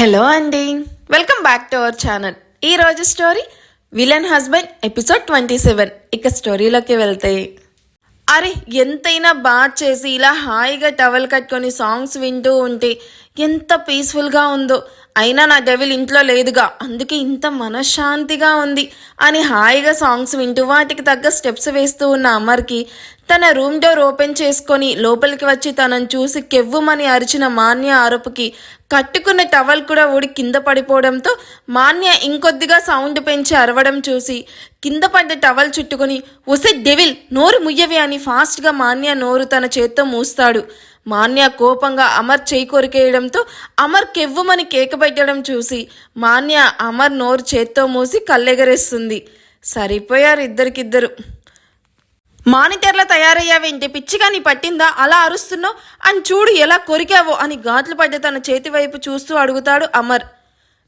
Hello అండి, welcome back to our channel. ఈరోజు story villain husband episode 27. ఇక స్టోరీలోకి వెళ్తే, అరే ఎంతైనా బాత్ చేసి ఇలా హాయిగా టవల్ కట్టుకొని సాంగ్స్ వింటూ ఉంటే ఎంత పీస్ఫుల్గా ఉందో. అయినా నా డెవిల్ ఇంట్లో లేదుగా, అందుకే ఇంత మనశ్శాంతిగా ఉంది అని హాయిగా సాంగ్స్ వింటూ వాటికి తగ్గ స్టెప్స్ వేస్తూ ఉన్న అమర్కి తన రూమ్ డోర్ ఓపెన్ చేసుకొని లోపలికి వచ్చి తనను చూసి కెవ్వుమని అరిచిన మాన్య అరుపుకి కట్టుకున్న టవల్ కూడా ఊడి కింద పడిపోవడంతో మాన్య ఇంకొద్దిగా సౌండ్ పెంచి అరవడం చూసి కింద పడ్డ టవల్ చుట్టుకొని ఒసే డెవిల్ నోరు ముయ్యవి అని ఫాస్ట్గా మాన్య నోరు తన చేత్తో మూస్తాడు. మాన్య కోపంగా అమర్ చేయి కొరికేయడంతో అమర్ కెవ్వుమని కేక పెట్టడం చూసి మాన్య అమర్ నోరు చేత్తో మూసి కళ్ళెగరేస్తుంది. సరిపోయారు ఇద్దరికిద్దరు. మానిటర్లా తయారయ్యావేంటి, పిచ్చిగా నీ పట్టిందా, అలా అరుస్తున్నావు అని చూడు ఎలా కొరికావో అని ఘాట్లు పడ్డ తన చేతి వైపు చూస్తూ అడుగుతాడు అమర్.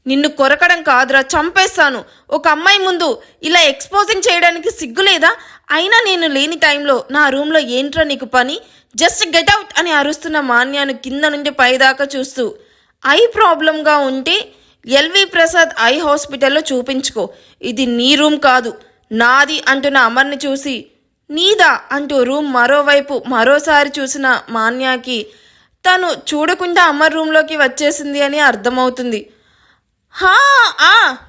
నిన్ను కొరకడం కాదురా, చంపేస్తాను. ఒక అమ్మాయి ముందు ఇలా ఎక్స్పోజింగ్ చేయడానికి సిగ్గులేదా? అయినా నేను లేని టైంలో నా రూమ్లో ఏంట్రా నీకు పని, జస్ట్ గెట్ అవుట్ అని అరుస్తున్న మాన్యాను కింద నుండి పైదాకా చూస్తూ, ఐ ప్రాబ్లంగా ఉంటే ఎల్వి ప్రసాద్ ఐ హాస్పిటల్లో చూపించుకో, ఇది నీ రూమ్ కాదు నాది అంటున్న అమర్ని చూసి నీదా అంటూ రూమ్ మరోవైపు మరోసారి చూసిన మాన్యాకి తను చూడకుండా అమర్ రూమ్లోకి వచ్చేసింది అని అర్థమవుతుంది.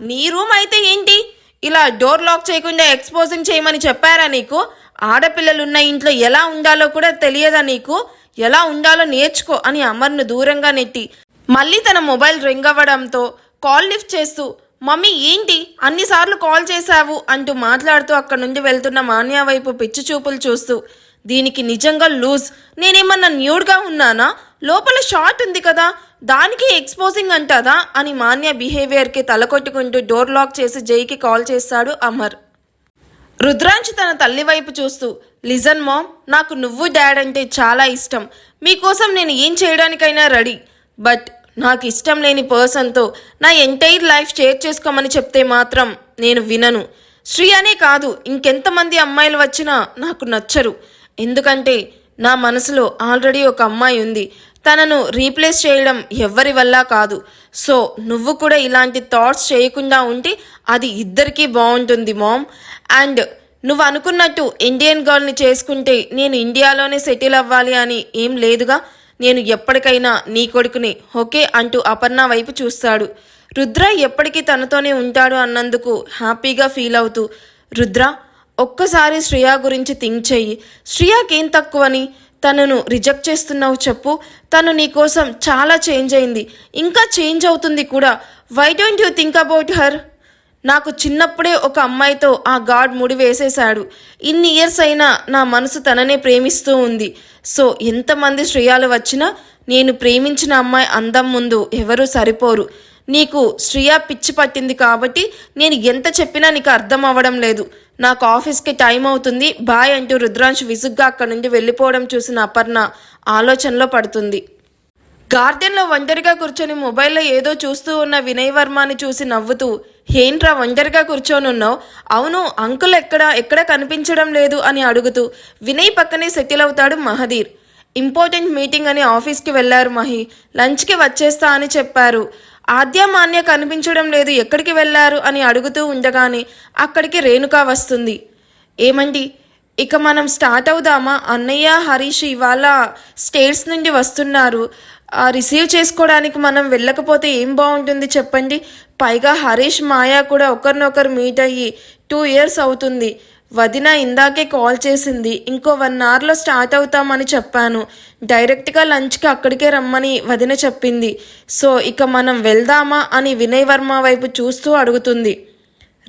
నీ రూమ్ అయితే ఏంటి, ఇలా డోర్ లాక్ చేయకుండా ఎక్స్పోజింగ్ చేయమని చెప్పారా నీకు? ఆడపిల్లలున్న ఇంట్లో ఎలా ఉండాలో కూడా తెలియదా నీకు? ఎలా ఉండాలో నేర్చుకో అని అమర్ను దూరంగా నెట్టి మళ్ళీ తన మొబైల్ రింగ్ అవ్వడంతో కాల్ లిఫ్ట్ చేస్తూ మమ్మీ ఏంటి అన్నిసార్లు కాల్ చేశావు అంటూ మాట్లాడుతూ అక్కడి నుండి వెళ్తున్న మాన్య వైపు పిచ్చి చూపులు చూస్తూ, దీనికి నిజంగా లూజ్, నేనేమన్నా న్యూడ్గా ఉన్నానా? లోపల షార్ట్ ఉంది కదా, దానికి ఎక్స్పోజింగ్ అంటాదా అని మాన్య బిహేవియర్కి తలకొట్టుకుంటూ డోర్ లాక్ చేసి జైకి కాల్ చేస్తాడు అమర్. రుద్రాంశ్ తన తల్లి వైపు చూస్తూ, లిజన్ మామ్, నాకు నువ్వు డాడ్ అంటే చాలా ఇష్టం. మీకోసం నేను ఏం చేయడానికైనా రెడీ. బట్ నాకు ఇష్టం లేని పర్సన్తో నా ఎంటైర్ లైఫ్ షేర్ చేసుకోమని చెప్తే మాత్రం నేను వినను. శ్రీ అనే కాదు, ఇంకెంతమంది అమ్మాయిలు వచ్చినా నాకు నచ్చరు. ఎందుకంటే నా మనసులో ఆల్రెడీ ఒక అమ్మాయి ఉంది. తనను రీప్లేస్ చేయడం ఎవ్వరి వల్ల కాదు. సో నువ్వు కూడా ఇలాంటి థాట్స్ చేయకుండా ఉంటే అది ఇద్దరికీ బాగుంటుంది మామ్. అండ్ నువ్వు అనుకున్నట్టు ఇండియన్ గర్ల్ని చేసుకుంటే నేను ఇండియాలోనే సెటిల్ అవ్వాలి అని ఏం లేదుగా. నేను ఎప్పటికైనా నీ కొడుకుని ఓకే అంటూ అపర్ణ వైపు చూస్తాడు. రుద్ర ఎప్పటికీ తనతోనే ఉంటాడు అన్నందుకు హ్యాపీగా ఫీల్ అవుతూ, రుద్ర ఒక్కసారి శ్రేయ గురించి థింక్ చెయ్యి. శ్రేయాకేం తక్కువని తనను రిజెక్ట్ చేస్తున్నావు చెప్పు? తను నీ కోసం చాలా చేంజ్ అయింది, ఇంకా చేంజ్ అవుతుంది కూడా. Why don't you think about her? నాకు చిన్నప్పుడే ఒక అమ్మాయితో ఆ గాడ్ ముడి వేసేశాడు. ఇన్ని ఇయర్స్ అయినా నా మనసు తననే ప్రేమిస్తూ ఉంది. సో ఎంతమంది శ్రేయాలు వచ్చినా నేను ప్రేమించిన అమ్మాయి అందం ముందు ఎవరూ సరిపోరు. నీకు శ్రేయ పిచ్చి పట్టింది కాబట్టి నేను ఎంత చెప్పినా నీకు అర్థం అవ్వడం లేదు. నాకు ఆఫీస్కి టైం అవుతుంది, బాయ్ అంటూ రుద్రాంశ్ విసుగ్గా అక్కడి నుండి వెళ్ళిపోవడం చూసిన అపర్ణ ఆలోచనలో పడుతుంది. గార్డెన్లో ఒంటరిగా కూర్చొని మొబైల్లో ఏదో చూస్తూ ఉన్న వినయ్ వర్మని చూసి నవ్వుతూ, ఏంట్రా ఒంటరిగా కూర్చొని ఉన్నావు? అవును అంకుల్ ఎక్కడ కనిపించడం లేదు అని అడుగుతూ వినయ్ పక్కనే సెటిల్ అవుతాడు మహదీర్. ఇంపార్టెంట్ మీటింగ్ అని ఆఫీస్కి వెళ్ళారు మహి, లంచ్కి వచ్చేస్తా అని చెప్పారు. ఆద్య మాన్య కనిపించడం లేదు, ఎక్కడికి వెళ్ళారు అని అడుగుతూ ఉండగానే అక్కడికి రేణుక వస్తుంది. ఏమండి ఇక మనం స్టార్ట్ అవుదామా? అన్నయ్య హరీష్ ఇవాళ స్టేట్స్ నుండి వస్తున్నారు. రిసీవ్ చేసుకోవడానికి మనం వెళ్ళకపోతే ఏం బాగుంటుంది చెప్పండి? పైగా హరీష్ మాయా కూడా ఒకరినొకరు మీట్ అయ్యి 2 years అవుతుంది. వదిన ఇందాకే కాల్ చేసింది, ఇంకో 1 hourలో స్టార్ట్ అవుతామని చెప్పాను. డైరెక్ట్గా లంచ్కి అక్కడికే రమ్మని వదిన చెప్పింది. సో ఇక మనం వెళ్దామా అని వినయ్ వర్మ వైపు చూస్తూ అడుగుతుంది.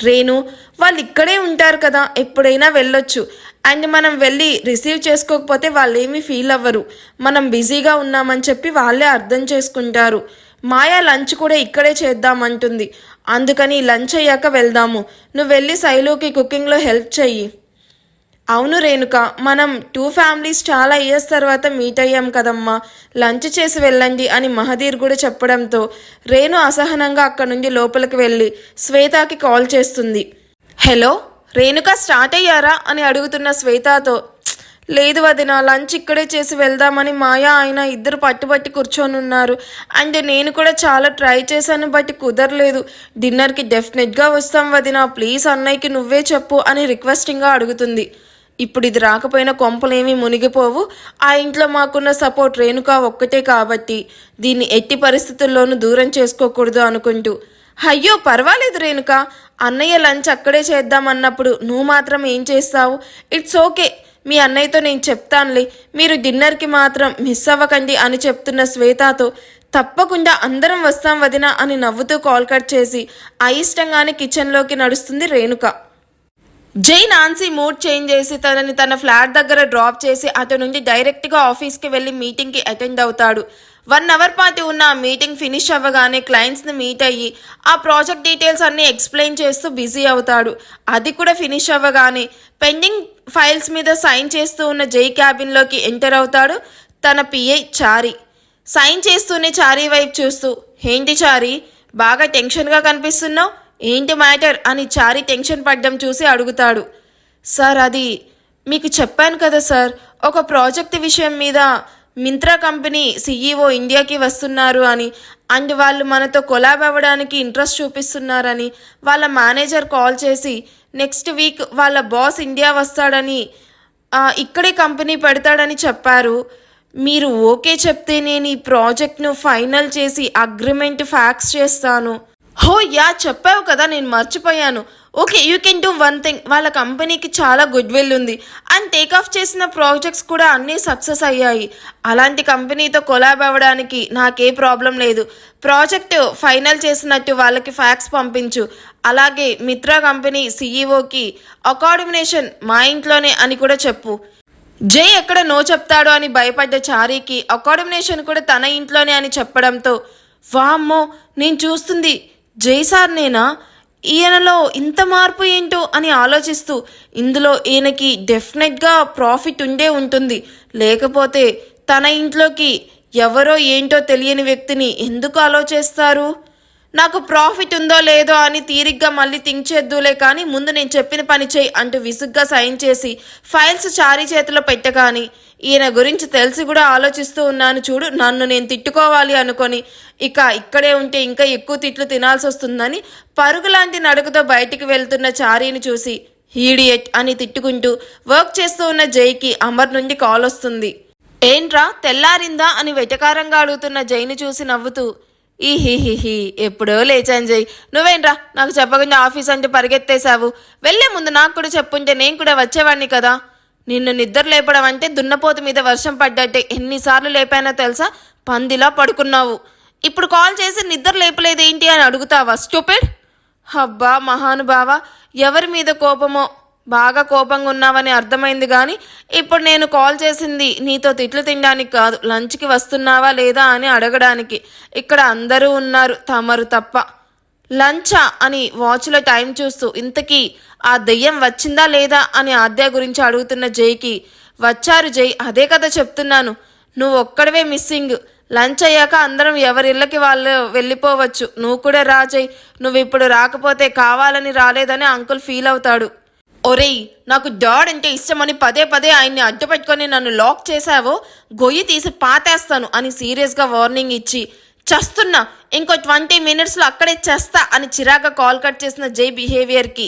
రేణు వాళ్ళు ఇక్కడే ఉంటారు కదా, ఎప్పుడైనా వెళ్ళొచ్చు. అండ్ మనం వెళ్ళి రిసీవ్ చేసుకోకపోతే వాళ్ళు ఏమీ ఫీల్ అవ్వరు. మనం బిజీగా ఉన్నామని చెప్పి వాళ్ళే అర్థం చేసుకుంటారు. మాయా లంచ్ కూడా ఇక్కడే చేద్దామంటుంది, అందుకని లంచ్ అయ్యాక వెళ్దాము. నువ్వు వెళ్ళి శైలుకి కుకింగ్లో హెల్ప్ చెయ్యి. అవును రేణుక, మనం 2 families చాలా ఇయర్స్ తర్వాత మీట్ అయ్యాం కదమ్మా, లంచ్ చేసి వెళ్ళండి అని మహదీర్ కూడా చెప్పడంతో రేణు అసహనంగా అక్కడి నుండి లోపలికి వెళ్ళి శ్వేతకి కాల్ చేస్తుంది. హలో రేణుక, స్టార్ట్ అయ్యారా అని అడుగుతున్న శ్వేతతో, లేదు వదిన, లంచ్ ఇక్కడే చేసి వెళ్దామని మాయా ఆయన ఇద్దరు పట్టుబట్టి కూర్చొని ఉన్నారు. అండ్ నేను కూడా చాలా ట్రై చేశాను, బట్ కుదరలేదు. డిన్నర్కి డెఫినెట్గా వస్తాం వదిన, ప్లీజ్ అన్నయ్యకి నువ్వే చెప్పు అని రిక్వెస్టింగ్గా అడుగుతుంది. ఇప్పుడు ఇది రాకపోయినా కొంపలేమీ మునిగిపోవు. ఆ ఇంట్లో మాకున్న సపోర్ట్ రేణుక ఒక్కటే కాబట్టి దీన్ని ఎట్టి పరిస్థితుల్లోనూ దూరం చేసుకోకూడదు అనుకుంటూ, అయ్యో పర్వాలేదు రేణుక, అన్నయ్య లంచ్ అక్కడే చేద్దామన్నప్పుడు నువ్వు మాత్రం ఏం చేస్తావు? ఇట్స్ ఓకే, మీ అన్నయ్యతో నేను చెప్తానులే, మీరు డిన్నర్కి మాత్రం మిస్ అవ్వకండి అని చెప్తున్న శ్వేతతో, తప్పకుండా అందరం వస్తాం వదిన అని నవ్వుతూ కాల్ కట్ చేసి అయిష్టంగానే కిచెన్లోకి నడుస్తుంది రేణుక. జై నాన్సీ మూడ్ చేంజ్ చేసి తనని తన ఫ్లాట్ దగ్గర డ్రాప్ చేసి అటు నుండి డైరెక్ట్గా ఆఫీస్కి వెళ్ళి మీటింగ్కి అటెండ్ అవుతాడు. 1 అవర్ పాటు ఉన్న ఆ మీటింగ్ ఫినిష్ అవ్వగానే క్లయింట్స్ని మీట్ అయ్యి ఆ ప్రాజెక్ట్ డీటెయిల్స్ అన్నీ ఎక్స్ప్లెయిన్ చేస్తూ బిజీ అవుతాడు. అది కూడా ఫినిష్ అవ్వగానే పెండింగ్ ఫైల్స్ మీద సైన్ చేస్తూ ఉన్న జై క్యాబిన్లోకి ఎంటర్ అవుతాడు తన పిఐ చారి. సైన్ చేస్తూనే చారీ వైపు చూస్తూ, ఏంటి చారీ బాగా టెన్షన్గా కనిపిస్తున్నావు, ఏంటి మ్యాటర్ అని చారీ టెన్షన్ పడ్డం చూసి అడుగుతాడు. సార్ అది మీకు చెప్పాను కదా సార్, ఒక ప్రాజెక్ట్ విషయం మీద మింత్రా కంపెనీ సీఈఓ ఇండియాకి వస్తున్నారు అని, అండ్ వాళ్ళు మనతో కొలాబ్ అవ్వడానికి ఇంట్రెస్ట్ చూపిస్తున్నారని వాళ్ళ మేనేజర్ కాల్ చేసి నెక్స్ట్ వీక్ వాళ్ళ బాస్ ఇండియా వస్తాడని ఇక్కడే కంపెనీ పెడతాడని చెప్పారు. మీరు ఓకే చెప్తే నేను ఈ ప్రాజెక్ట్ను ఫైనల్ చేసి అగ్రిమెంట్ ఫ్యాక్స్ చేస్తాను. హో యా, చెప్పావు కదా, నేను మర్చిపోయాను. Okay, you can do one thing, వాళ్ళ కంపెనీకి చాలా గుడ్ విల్ ఉంది అండ్ టేక్ ఆఫ్ చేసిన ప్రాజెక్ట్స్ కూడా అన్నీ సక్సెస్ అయ్యాయి. అలాంటి కంపెనీతో కొలాబ్ అవ్వడానికి నాకే ప్రాబ్లం లేదు. ప్రాజెక్ట్ ఫైనల్ చేసినట్టు వాళ్ళకి ఫ్యాక్స్ పంపించు. అలాగే మిత్రా కంపెనీ సీఈఓకి అకామిడేషన్ మా ఇంట్లోనే అని కూడా చెప్పు. జై ఎక్కడ నో చెప్తాడో అని భయపడ్డ చారీకి అకామిడేషన్ కూడా తన ఇంట్లోనే అని చెప్పడంతో, వామ్మో నేను చూస్తుంది జై సార్ నేనా, ఈయనలో ఇంత మార్పు ఏంటో అని ఆలోచిస్తూ, ఇందులో ఈయనకి డెఫినెట్గా ప్రాఫిట్ ఉండే ఉంటుంది, లేకపోతే తన ఇంట్లోకి ఎవరో ఏంటో తెలియని వ్యక్తిని ఎందుకు ఆలోచిస్తారు? నాకు ప్రాఫిట్ ఉందో లేదో అని తీరిగ్గా మళ్ళీ థింక్ చేద్దులే, కానీ ముందు నేను చెప్పిన పని చేయి అంటూ విసుగ్గా సైన్ చేసి ఫైల్స్ చారీ చేతిలో పెట్టగాని, ఈయన గురించి తెలిసి కూడా ఆలోచిస్తూ ఉన్నాను చూడు, నన్ను నేను తిట్టుకోవాలి అనుకొని ఇక్కడే ఉంటే ఇంకా ఎక్కువ తిట్లు తినాల్సి వస్తుందని పరుగులాంటి నడుకుతో బయటికి వెళ్తున్న చారీని చూసి హీడియట్ అని తిట్టుకుంటూ వర్క్ చేస్తూ ఉన్న జైకి అమర్ నుండి కాల్ వస్తుంది. ఏంట్రా తెల్లారిందా అని వెటకారంగా అడుగుతున్న జైని చూసి నవ్వుతూ, ఈహిహిహి ఎప్పుడో లేచాను జై, నువ్వేంట్రా నాకు చెప్పకుండా ఆఫీస్ అంటే పరిగెత్తేశావు, వెళ్లే ముందు నాకు కూడా చెప్పుంటే నేను కూడా వచ్చేవాడిని కదా. నిన్ను నిద్ర లేపడం అంటే దున్నపోతు మీద వర్షం పడ్డట్టే, ఎన్నిసార్లు లేపానో తెలుసా, పందిలా పడుకున్నావు. ఇప్పుడు కాల్ చేసి నిద్ర లేపలేదేంటి అని అడుగుతావా స్టూపిడ్? అబ్బా మహానుభావ, ఎవరి మీద కోపమో, బాగా కోపంగా ఉన్నావని అర్థమైంది, కానీ ఇప్పుడు నేను కాల్ చేసింది నీతో తిట్లు తినడానికి కాదు, లంచ్కి వస్తున్నావా లేదా అని అడగడానికి. ఇక్కడ అందరూ ఉన్నారు తమరు తప్ప. లంచా అని వాచ్లో టైం చూస్తూ, ఇంతకీ ఆ దెయ్యం వచ్చిందా లేదా అని ఆద్య గురించి అడుగుతున్న జైకి, వచ్చారు జై, అదే కదా చెప్తున్నాను, నువ్వు ఒక్కడవే మిస్సింగ్. లంచ్ అయ్యాక అందరం ఎవరిళ్ళకి వాళ్ళు వెళ్ళిపోవచ్చు, నువ్వు కూడా రా జై, నువ్వు ఇప్పుడు రాకపోతే కావాలని రాలేదని అంకుల్ ఫీల్ అవుతాడు. ఒరేయ్, నాకు డాడ్ అంటే ఇష్టమని పదే పదే ఆయన్ని అడ్డుపెట్టుకొని నన్ను లాక్ చేశావో గొయ్యి తీసి పాతేస్తాను అని సీరియస్గా వార్నింగ్ ఇచ్చి, చస్తున్నా ఇంకో 20 మినిట్స్లో అక్కడే చేస్తా అని చిరాగా కాల్ కట్ చేసిన జై బిహేవియర్కి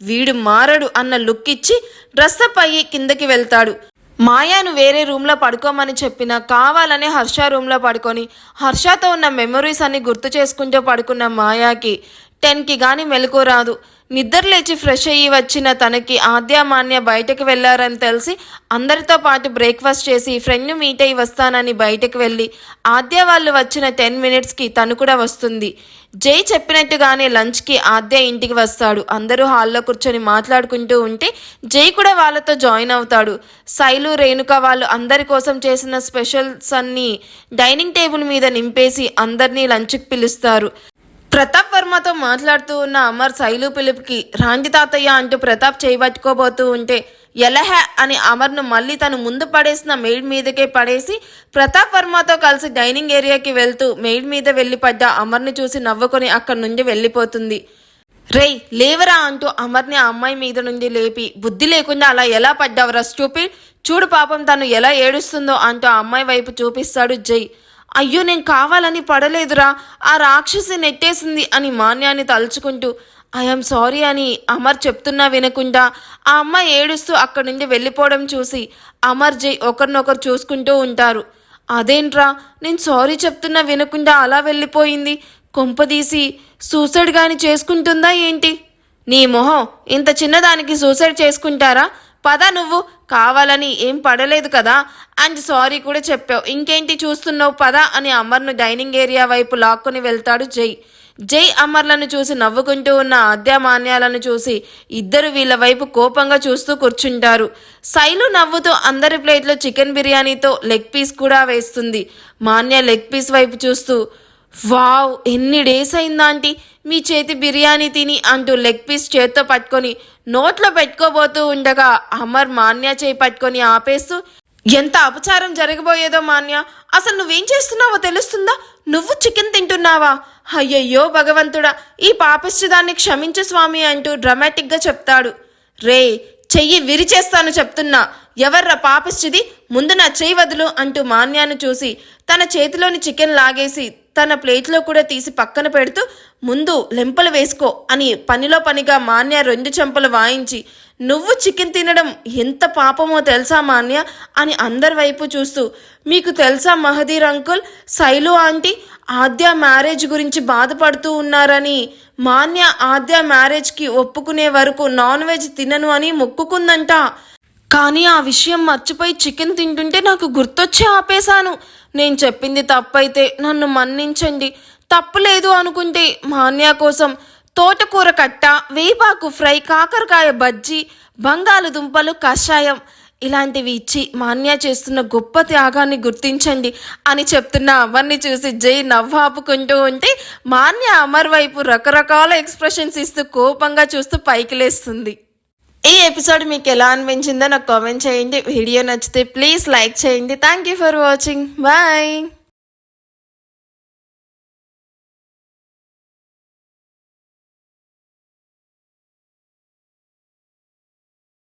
వీడు మారడు అన్న లుక్ ఇచ్చి డ్రెస్అప్ అయ్యి కిందకి వెళ్తాడు. మాయాను వేరే రూమ్లో పడుకోమని చెప్పినా కావాలనే హర్ష రూమ్లో పడుకొని హర్షతో ఉన్న మెమొరీస్ అన్ని గుర్తు చేసుకుంటూ పడుకున్న మాయాకి 10కి కానీ మెలకు రాదు. నిద్ర లేచి ఫ్రెష్ అయ్యి వచ్చిన తనకి ఆద్య మాన్య బయటకు వెళ్ళారని తెలిసి అందరితో పాటు బ్రేక్ఫాస్ట్ చేసి ఫ్రెండ్ని మీట్ అయ్యి వస్తానని బయటకు వెళ్ళి ఆద్య వాళ్ళు వచ్చిన 10 మినిట్స్కి తను కూడా వస్తుంది. జై చెప్పినట్టుగానే లంచ్కి ఆద్య ఇంటికి వస్తాడు. అందరూ హాల్లో కూర్చొని మాట్లాడుకుంటూ ఉంటే జై కూడా వాళ్ళతో జాయిన్ అవుతాడు. శైలు రేణుక వాళ్ళు అందరి కోసం చేసిన స్పెషల్స్ అన్నీ డైనింగ్ టేబుల్ మీద నింపేసి అందరినీ లంచ్కి పిలుస్తారు. ప్రతాప్ వర్మతో మాట్లాడుతూ ఉన్న అమర్ శైలు పిలుపుకి రాండి తాతయ్య అంటూ ప్రతాప్ చేయబట్టుకోబోతూ ఉంటే ఎలహే అని అమర్ను మళ్ళీ తను ముందు పడేసిన మెయిడ్ మీదకే పడేసి ప్రతాప్ వర్మతో కలిసి డైనింగ్ ఏరియాకి వెళ్తూ మెయిడ్ మీద వెళ్ళి పడ్డ అమర్ని చూసి నవ్వుకొని అక్కడి నుండి వెళ్ళిపోతుంది. రేయ్ లేవరా అంటూ అమర్ని ఆ అమ్మాయి మీద నుండి లేపి, బుద్ధి లేకుండా అలా ఎలా పడ్డావురా స్టూపిడ్, చూడు పాపం తను ఎలా ఏడుస్తుందో అంటూ ఆ అమ్మాయి వైపు చూపిస్తాడు జై. అయ్యో నేను కావాలని పడలేదురా, ఆ రాక్షసి నెట్టేసింది అని మాన్యాన్ని తలుచుకుంటూ ఐఎమ్ సారీ అని అమర్ చెప్తున్నా వినకుండా ఆ అమ్మాయి ఏడుస్తూ అక్కడి నుండి వెళ్ళిపోవడం చూసి అమర్ జై ఒకరినొకరు చూసుకుంటూ ఉంటారు. అదేంట్రా నేను సారీ చెప్తున్నా వినకుండా అలా వెళ్ళిపోయింది, కొంపదీసి సూసైడ్ గాని చేసుకుంటుందా ఏంటి? నీ మొహం, ఇంత చిన్నదానికి సూసైడ్ చేసుకుంటారా? పద నువ్వు, కావాలని ఏం పడలేదు కదా అండ్ సారీ కూడా చెప్పావు, ఇంకేంటి చూస్తున్నావు పద అని అమర్ను డైనింగ్ ఏరియా వైపు లాక్కొని వెళ్తాడు జై. జై అమర్లను చూసి నవ్వుకుంటూ ఉన్న ఆద్య మాన్యాలను చూసి ఇద్దరు వీళ్ళ వైపు కోపంగా చూస్తూ కూర్చుంటారు. శైలు నవ్వుతూ అందరి ప్లేట్లో చికెన్ బిర్యానీతో లెగ్ పీస్ కూడా వేస్తుంది. మాన్య లెగ్ పీస్ వైపు చూస్తూ వావ్ ఎన్ని డేస్ అయిందా ఆంటీ మీ చేతి బిర్యానీ తిని అంటూ లెగ్ పీస్ చేత్తో పట్టుకొని నోట్లో పెట్టుకోబోతూ ఉండగా అమర్ మాన్య చేయి పట్టుకొని ఆపేస్తూ ఎంత అపచారం జరగబోయేదో మాన్య, అసలు నువ్వేం చేస్తున్నావో తెలుస్తుందా? నువ్వు చికెన్ తింటున్నావా? అయ్యయ్యో భగవంతుడా, ఈ పాపిష్టిదాన్ని క్షమించు స్వామి అంటూ డ్రామాటిక్గా చెప్తాడు. రే చెయ్యి విరిచేస్తాను చెప్తున్నా, ఎవర్రా పాపిష్టిది, ముందు నా చెయ్యి వదులు అంటూ మాన్యాను చూసి తన చేతిలోని చికెన్ లాగేసి తన ప్లేట్లో కూడా తీసి పక్కన పెడుతూ ముందు లెంపలు వేసుకో అని పనిలో పనిగా మాన్య 2 చెంపలు వాయించి నువ్వు చికెన్ తినడం ఎంత పాపమో తెలుసా మాన్య అని అందరి వైపు చూస్తూ మీకు తెలుసా మహదీర్ అంకుల్, శైలు ఆంటీ ఆద్య మ్యారేజ్ గురించి బాధపడుతూ ఉన్నారని, మాన్య ఆద్య మ్యారేజ్కి ఒప్పుకునే వరకు నాన్ వెజ్ తినను అని మొక్కుకుందంట. కానీ ఆ విషయం మర్చిపోయి చికెన్ తింటుంటే నాకు గుర్తొచ్చి ఆపేశాను. నేను చెప్పింది తప్పైతే నన్ను మన్నించండి, తప్పు లేదు అనుకుంటే మాన్య కోసం తోటకూర కట్ట, వేపాకు ఫ్రై, కాకరకాయ బజ్జీ, బంగాళదుంపలు కషాయం ఇలాంటివి ఇచ్చి మాన్య చేస్తున్న గొప్ప త్యాగాన్ని గుర్తించండి అని చెప్తున్న అమర్ని చూసి జై నవ్వు ఆపుకుంటూ ఉంటే మాన్య అమర్ వైపు రకరకాల ఎక్స్ప్రెషన్స్ ఇస్తూ కోపంగా చూస్తూ పైకి లేస్తుంది. ఈ ఎపిసోడ్ మీకు ఎలా అనిపించిందో నాకు కామెంట్ చేయండి. వీడియో నచ్చితే ప్లీజ్ లైక్ చేయండి. Thank you for watching. Bye.